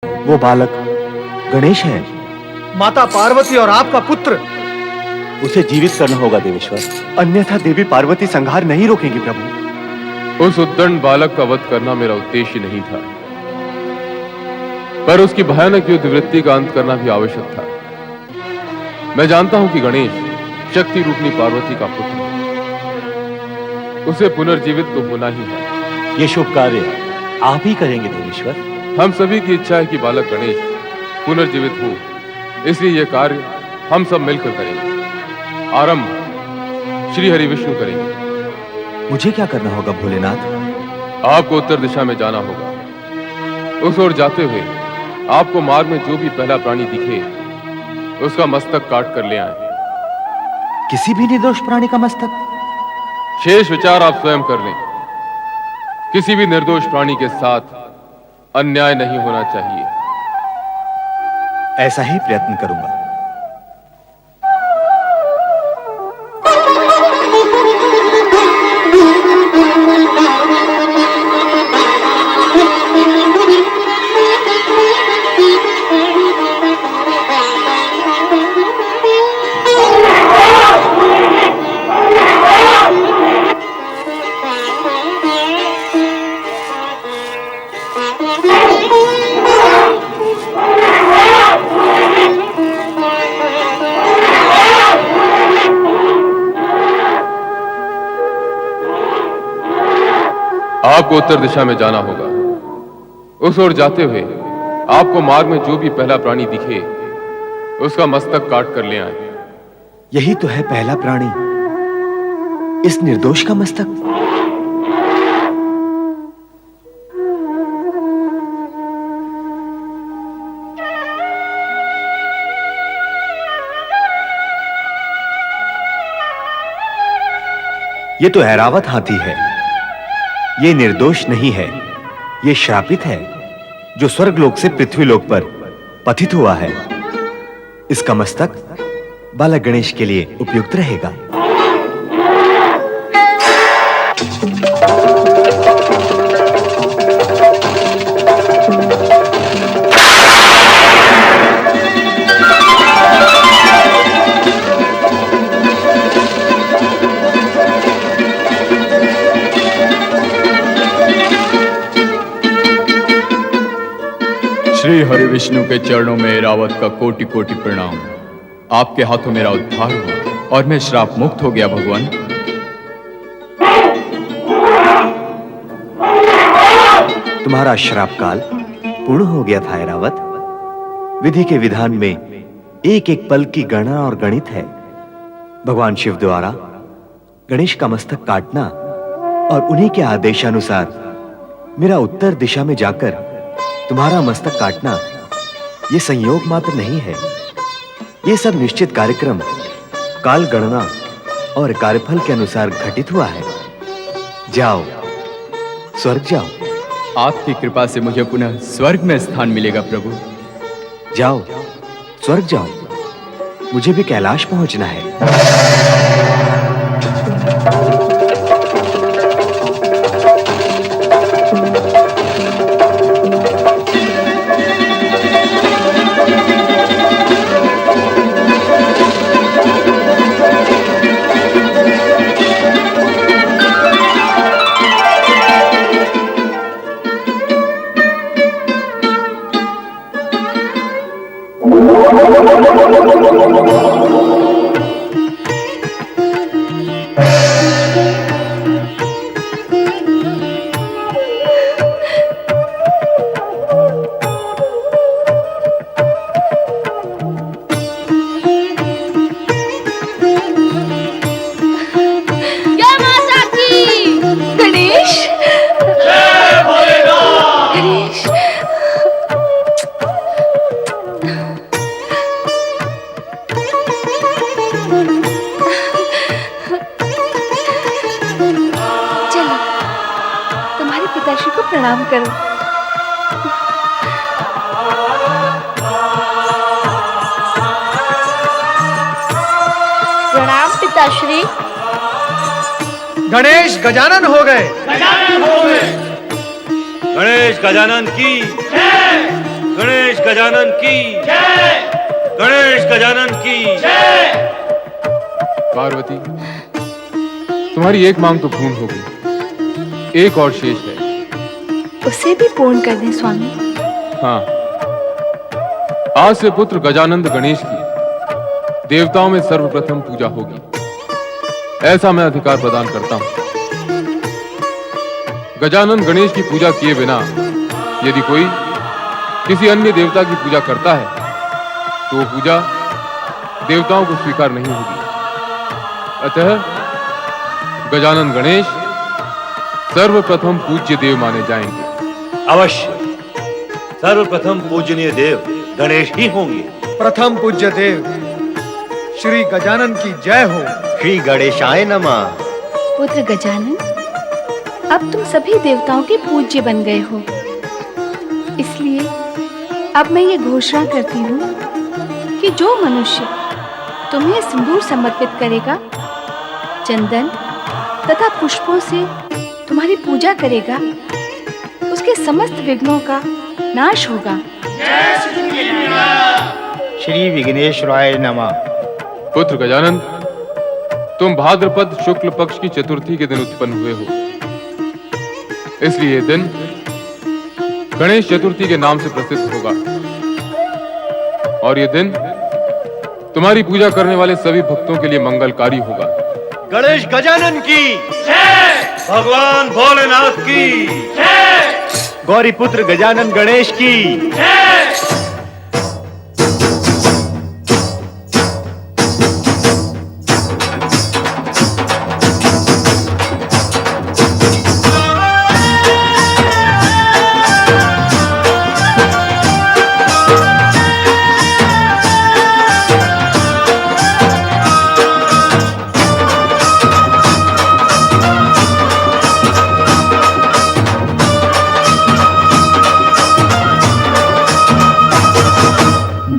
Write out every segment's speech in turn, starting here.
वो बालक गणेश है। माता पार्वती और आपका पुत्र। उसे जीवित करना होगा देवेश्वर, अन्यथा देवी पार्वती संहार नहीं रोकेंगी प्रभु। उस उद्दंड बालक का वध करना मेरा उद्देश्य नहीं था, पर उसकी भयानक युद्ध वृत्ति का अंत करना भी आवश्यक था। मैं जानता हूं कि गणेश शक्ति रूपनी पार्वती का पुत्र है, उसे पुनर्जीवित तो होना ही है। ये शुभ कार्य आप ही करेंगे देवेश्वर। हम सभी की इच्छा है कि बालक गणेश पुनर्जीवित हो, इसलिए यह कार्य हम सब मिलकर करेंगे। आरंभ श्री हरि विष्णु करेंगे। मुझे क्या करना होगा भोलेनाथ? आपको उत्तर दिशा में जाना होगा। उस ओर जाते हुए आपको मार्ग में जो भी पहला प्राणी दिखे उसका मस्तक काट कर ले आए। किसी भी निर्दोष प्राणी का मस्तक? शेष विचार आप स्वयं कर लें। किसी भी निर्दोष प्राणी के साथ अन्याय नहीं होना चाहिए। ऐसा ही प्रयत्न करूंगा। आपको उत्तर दिशा में जाना होगा। उस ओर जाते हुए आपको मार्ग में जो भी पहला प्राणी दिखे उसका मस्तक काट कर ले आए। यही तो है पहला प्राणी, इस निर्दोष का मस्तक। ये तो ऐरावत हाथी है। ये निर्दोष नहीं है, ये श्रापित है, जो स्वर्गलोक से पृथ्वीलोक पर पतित हुआ है। इसका मस्तक बालक गणेश के लिए उपयुक्त रहेगा। श्री हरि विष्णु के चरणों में ऐरावत का कोटि कोटि प्रणाम। आपके हाथों मेरा उद्धार हुआ और मैं श्राप मुक्त हो गया भगवान। तुम्हारा श्राप काल पूर्ण हो गया था ऐरावत। विधि के विधान में एक एक पल की गणना और गणित है। भगवान शिव द्वारा गणेश का मस्तक काटना और उन्हीं के आदेशानुसार मेरा उत्तर दिशा में जाकर तुम्हारा मस्तक काटना, यह संयोग मात्र नहीं है। यह सब निश्चित कार्यक्रम, काल गणना और कार्यफल के अनुसार घटित हुआ है। जाओ, स्वर्ग जाओ। आपकी कृपा से मुझे पुनः स्वर्ग में स्थान मिलेगा प्रभु। जाओ, स्वर्ग जाओ। मुझे भी कैलाश पहुंचना है। पिताश्री को प्रणाम करो। प्रणाम पिताश्री। गणेश गजानन हो गए। गणेश गजानन की जय। गणेश गजानन की जय, गणेश गजानन की जय। पार्वती, तुम्हारी एक मांग तो पूर्ण हो गई, एक और शेष है। उसे भी पूर्ण कर दें स्वामी। हाँ, आज से पुत्र गजानंद गणेश की देवताओं में सर्वप्रथम पूजा होगी, ऐसा मैं अधिकार प्रदान करता हूं। गजानंद गणेश की पूजा किए बिना यदि कोई किसी अन्य देवता की पूजा करता है तो वो पूजा देवताओं को स्वीकार नहीं होगी। अतः गजानंद गणेश सर्वप्रथम पूज्य देव माने जाएंगे। अवश्य, सर्वप्रथम पूजनीय देव गणेश ही होंगे। प्रथम पूज्य देव श्री गजानन की जय हो। श्री गणेशाय नमः। पुत्र गजानन, अब तुम सभी देवताओं के पूज्य बन गए हो, इसलिए अब मैं ये घोषणा करती हूँ कि जो मनुष्य तुम्हें सिंदूर समर्पित करेगा, चंदन तथा पुष्पों से तुम्हारी पूजा करेगा, उसके समस्त विघ्नों का नाश होगा। श्री विघ्नेश्वराय नमः। पुत्र गजानन, तुम भाद्रपद शुक्ल पक्ष की चतुर्थी के दिन उत्पन्न हुए हो, इसलिए यह दिन गणेश चतुर्थी के नाम से प्रसिद्ध होगा। और यह दिन तुम्हारी पूजा करने वाले सभी भक्तों के लिए मंगलकारी होगा। गणेश गजानन की जय, भगवान भोलेनाथ की जय, गौरी पुत्र गजानन गणेश की जय।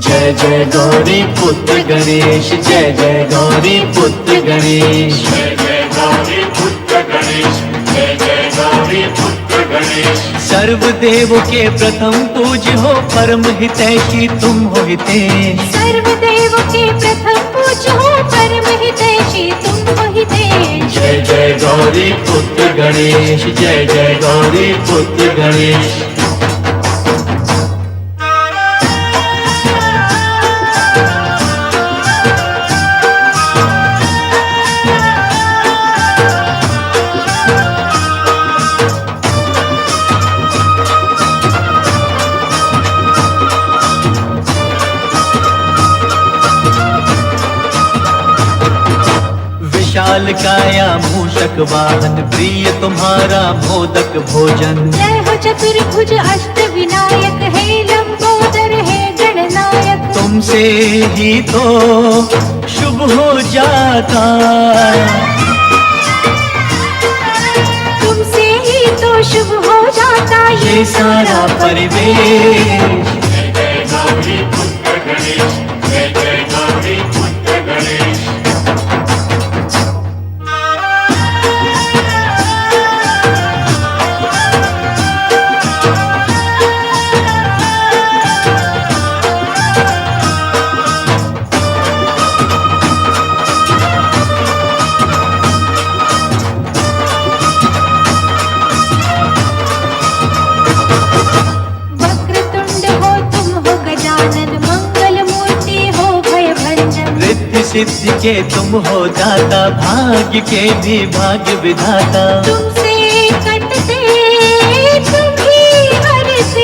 जय जय गौरी पुत्र गणेश, जय जय गौरी पुत्र गणेश, जय जय गौरी पुत्र गणेश, जय जय गौरी पुत्र गणेश। सर्वदेव के प्रथम पूज्य हो, परम हितैषी तुम हो हितेश। सर्वदेव के प्रथम पूज्य हो, परम हितैषी तुम हो हितेश। जय जय गौरी पुत्र गणेश, जय जय गौरी पुत्र गणेश। विशाल काया मूषक वाहन, प्रिय तुम्हारा मोदक भोजन। जय हो चतुर्भुज अष्ट विनायक, हे लंबोदर हे गणनायक। तुमसे ही तो शुभ हो जाता, तुमसे ही तो शुभ हो जाता ये सारा परिवेश। जय जय गौरी पुत्र गणेश, जय जय गौरी पुत्र गणेश। सिद्धि के तुम हो दाता, भाग्य के भी भाग्य विधाता। तुमसे कटते तुम ही हरते,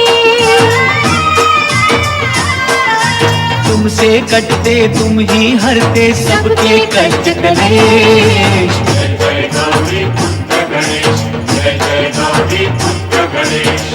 तुमसे कटते तुम ही हरते सबके कष्ट कलेश। जय जय गौरी पुत्र गणेश, जय जय गौरी पुत्र गणेश।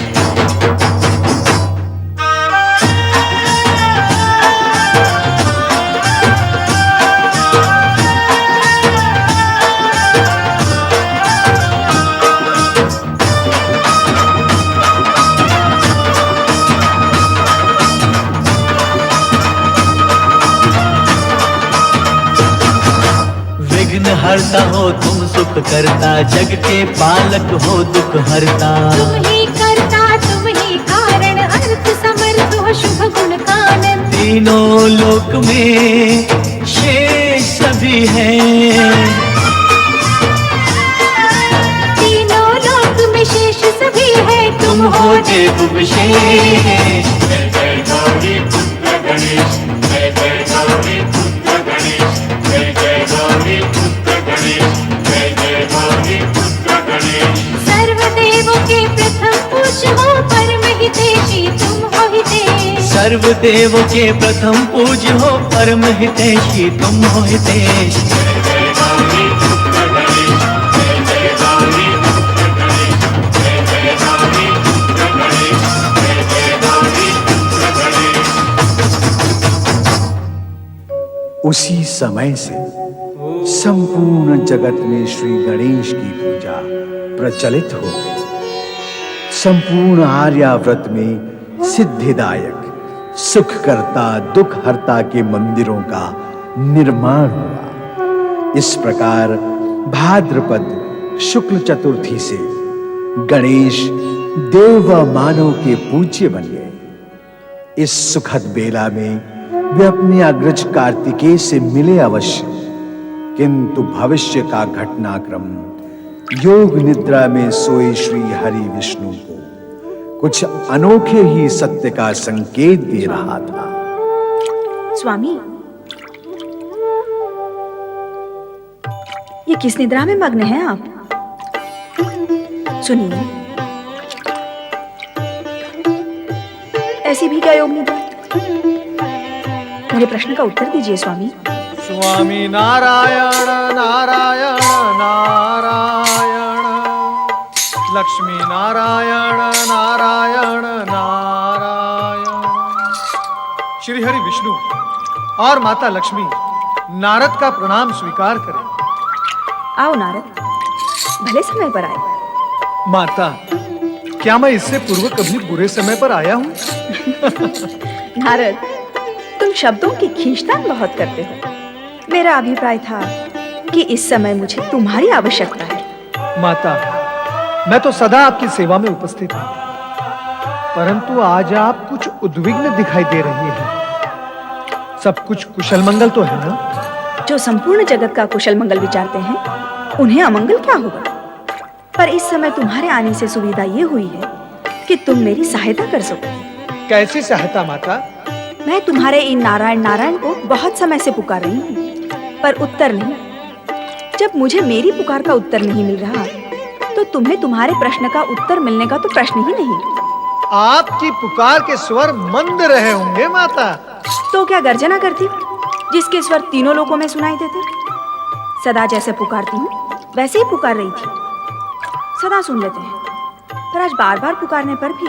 विघ्न हरता हो तुम, सुख करता, जग के पालक हो दुख हरता। तुम ही करता, तुम ही कारण, अर्थ समर्थ हो, शुभ गुण तीनों लोक में शेष सभी हैं। तीनों लोक में शेष सभी है, तुम हो देव विशेष। जय जय गौरी पुत्र गणेश, जय जय गौरी पुत्र गणेश, जय जय गौरी पुत्र गणेश, जय जय गौरी पुत्र गणेश। सर्वदेवों के प्रथम पूज्य हो, परम हितैषी तुम हो हितेश। सर्वदेवों के प्रथम पूज्य हो, परम हितैषी तुम हो हितेश। जय जय गौरी पुत्र गणेश, जय जय गौरी पुत्र गणेश, जय जय गौरी पुत्र गणेश, जय जय गौरी पुत्र गणेश। उसी समय से संपूर्ण जगत में श्री गणेश की पूजा प्रचलित हो गई। संपूर्ण आर्यावर्त में सिद्धिदायक, सुखकर्ता, दुख हरता के मंदिरों का निर्माण हुआ। इस प्रकार भाद्रपद शुक्ल चतुर्थी से गणेश देव व मानव के पूज्य बन गए। इस सुखद बेला में वे अपने अग्रज कार्तिकेय से मिले अवश्य, किंतु भविष्य का घटनाक्रम योग निद्रा में सोए श्री हरि विष्णु को कुछ अनोखे ही सत्य का संकेत दे रहा था। स्वामी, ये किस निद्रा में मग्न हैं आप? सुनिए, ऐसी भी क्या योग निद्रा? मेरे प्रश्न का उत्तर दीजिए स्वामी। स्वामी नारायण नारायण नारायण, लक्ष्मी नारायण नारायण नारायण। श्री हरि विष्णु और माता लक्ष्मी नारद का प्रणाम स्वीकार करें। आओ नारद, भले समय पर आए। माता, क्या मैं इससे पूर्व कभी बुरे समय पर आया हूँ? नारद, तुम शब्दों की खींचतान बहुत करते हो। मेरा अभिप्राय था कि इस समय मुझे तुम्हारी आवश्यकता है। माता, मैं तो सदा आपकी सेवा में उपस्थित हूँ, परंतु आज आप कुछ उद्विग्न दिखाई दे रही हैं। सब कुछ कुशल मंगल तो है ना? जो संपूर्ण जगत का कुशल मंगल विचारते हैं, उन्हें अमंगल क्या होगा? पर इस समय तुम्हारे आने से सुविधा ये हुई है कि तुम मेरी सहायता कर सको। कैसी सहायता माता? मैं तुम्हारे इन नारायण नारायण को बहुत समय से पुकार रही हूँ, पर उत्तर नहीं। जब मुझे मेरी पुकार का उत्तर नहीं मिल रहा, तो तुम्हें तुम्हारे प्रश्न का उत्तर मिलने का तो प्रश्न ही नहीं। आपकी पुकार के स्वर मंद रहे होंगे माता। तो क्या गर्जना करती, जिसके स्वर तीनों लोकों में सुनाई देते? सदा जैसे पुकारती हूँ, वैसे ही पुकार रही थी। सदा सुन लेते हैं, पर आज बार बार पुकारने पर भी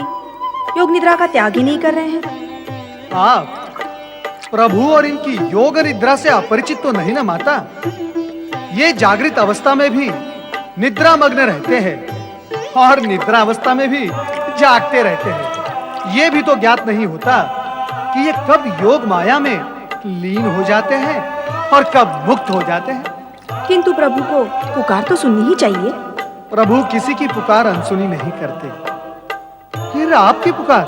योग निद्रा का त्याग ही नहीं कर रहे हैं। आप प्रभु और इनकी योग निद्रा से अपरिचित तो नहीं ना माता? ये जागृत अवस्था में भी निद्रा मग्न रहते हैं और निद्रा अवस्था में भी जागते रहते हैं। ये भी तो ज्ञात नहीं होता कि ये कब योग माया में लीन हो जाते हैं और कब मुक्त हो जाते हैं। किंतु प्रभु को पुकार तो सुननी ही चाहिए। प्रभु किसी की पुकार अनसुनी नहीं करते। फिर आपकी पुकार,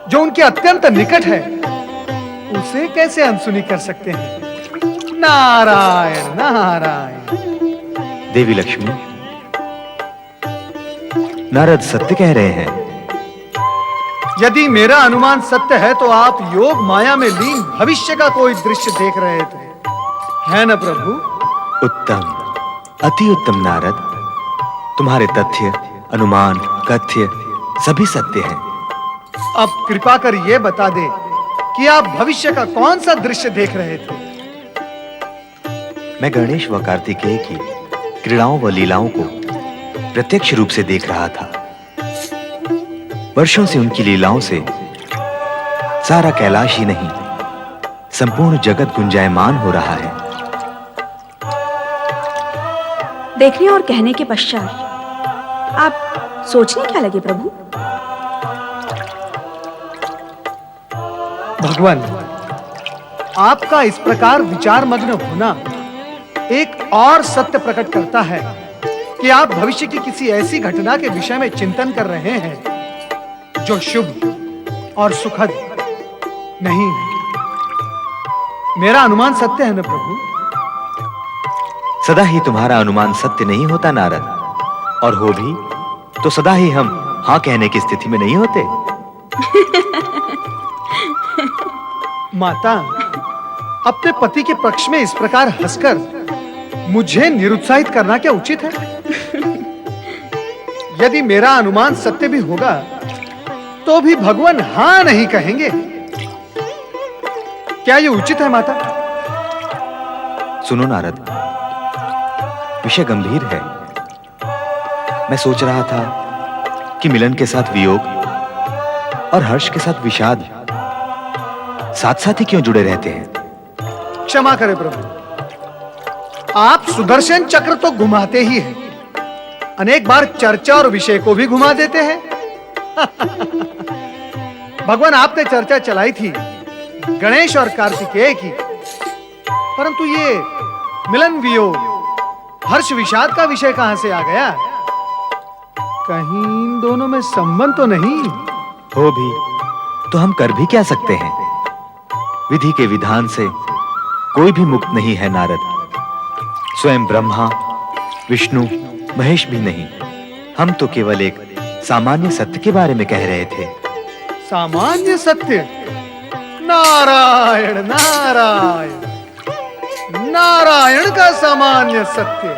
जो उनके अत्यंत निकट है, उसे कैसे अनसुनी कर सकते हैं? नारायण नारायण। देवी लक्ष्मी, नारद सत्य कह रहे हैं। यदि मेरा अनुमान सत्य है तो आप योग माया में लीन भविष्य का कोई दृश्य देख रहे थे, है न प्रभु? उत्तम, अति उत्तम नारद। तुम्हारे तथ्य, अनुमान, कथ्य सभी सत्य हैं। अब कृपा कर ये बता दे कि आप भविष्य का कौन सा दृश्य देख रहे थे? मैं गणेश व कार्तिकेय की क्रीड़ाओं व लीलाओं को प्रत्यक्ष रूप से देख रहा था। वर्षों से उनकी लीलाओं से सारा कैलाश ही नहीं, संपूर्ण जगत गुंजायमान हो रहा है। देखने और कहने के पश्चात आप सोचने क्या लगे प्रभु? भगवान, आपका इस प्रकार विचार मग्न होना एक और सत्य प्रकट करता है कि आप भविष्य की किसी ऐसी घटना के विषय में चिंतन कर रहे हैं जो शुभ और सुखद नहीं है। मेरा अनुमान सत्य है ना प्रभु? सदा ही तुम्हारा अनुमान सत्य नहीं होता नारद, और हो भी तो सदा ही हम हाँ कहने की स्थिति में नहीं होते। माता, अपने पति के पक्ष में इस प्रकार हंसकर मुझे निरुत्साहित करना क्या उचित है? यदि मेरा अनुमान सत्य भी होगा तो भी भगवान हां नहीं कहेंगे। क्या ये उचित है माता? सुनो नारद, विषय गंभीर है। मैं सोच रहा था कि मिलन के साथ वियोग और हर्ष के साथ विषाद साथ साथ ही क्यों जुड़े रहते हैं? क्षमा करें प्रभु, आप सुदर्शन चक्र तो घुमाते ही हैं, अनेक बार चर्चा और विषय को भी घुमा देते हैं। भगवान, आपने चर्चा चलाई थी गणेश और कार्तिकेय की, परंतु ये मिलन वियोग हर्ष विषाद का विषय कहां से आ गया? कहीं इन दोनों में संबंध तो नहीं? हो भी तो हम कर भी क्या सकते हैं? विधि के विधान से कोई भी मुक्त नहीं है नारद। स्वयं ब्रह्मा, विष्णु, महेश भी नहीं। हम तो केवल एक सामान्य सत्य के बारे में कह रहे थे। सामान्य सत्य? नारायण नारायण, नारायण का सामान्य सत्य।